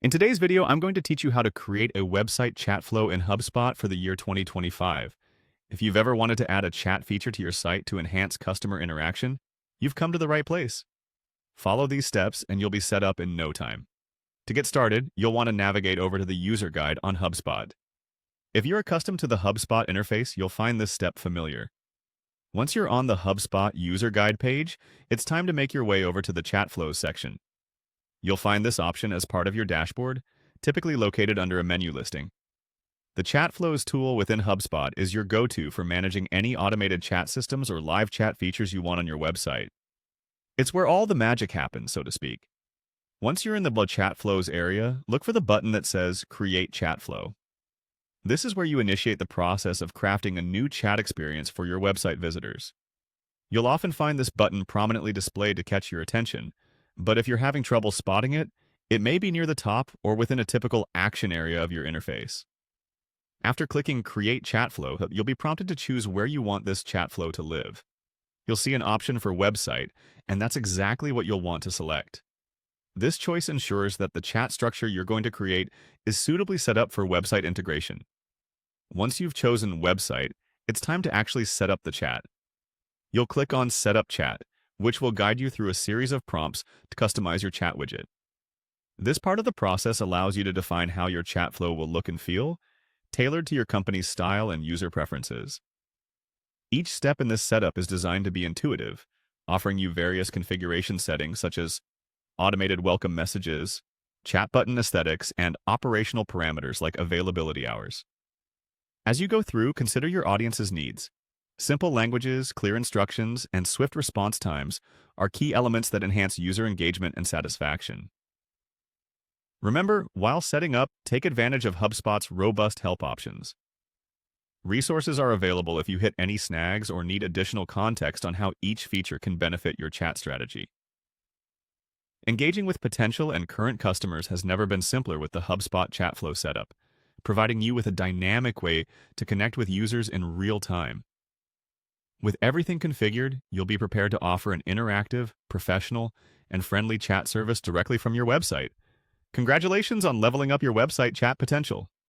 In today's video, I'm going to teach you how to create a website chat flow in HubSpot for the year 2025. If you've ever wanted to add a chat feature to your site to enhance customer interaction, you've come to the right place. Follow these steps and you'll be set up in no time. To get started, you'll want to navigate over to the user guide on HubSpot. If you're accustomed to the HubSpot interface, you'll find this step familiar. Once you're on the HubSpot user guide page, it's time to make your way over to the chat flows section. You'll find this option as part of your dashboard, typically located under a menu listing. The Chat Flows tool within HubSpot is your go-to for managing any automated chat systems or live chat features you want on your website. It's where all the magic happens, so to speak. Once you're in the Chat Flows area, look for the button that says Create Chat Flow. This is where you initiate the process of crafting a new chat experience for your website visitors. You'll often find this button prominently displayed to catch your attention, but if you're having trouble spotting it, it may be near the top or within a typical action area of your interface. After clicking Create Chat Flow, you'll be prompted to choose where you want this chat flow to live. You'll see an option for website, and that's exactly what you'll want to select. This choice ensures that the chat structure you're going to create is suitably set up for website integration. Once you've chosen website, it's time to actually set up the chat. You'll click on Setup Chat, which will guide you through a series of prompts to customize your chat widget. This part of the process allows you to define how your chat flow will look and feel, tailored to your company's style and user preferences. Each step in this setup is designed to be intuitive, offering you various configuration settings such as automated welcome messages, chat button aesthetics, and operational parameters like availability hours. As you go through, consider your audience's needs. Simple languages, clear instructions, and swift response times are key elements that enhance user engagement and satisfaction. Remember, while setting up, take advantage of HubSpot's robust help options. Resources are available if you hit any snags or need additional context on how each feature can benefit your chat strategy. Engaging with potential and current customers has never been simpler with the HubSpot chat flow setup, providing you with a dynamic way to connect with users in real time. With everything configured, you'll be prepared to offer an interactive, professional, and friendly chat service directly from your website. Congratulations on leveling up your website chat potential.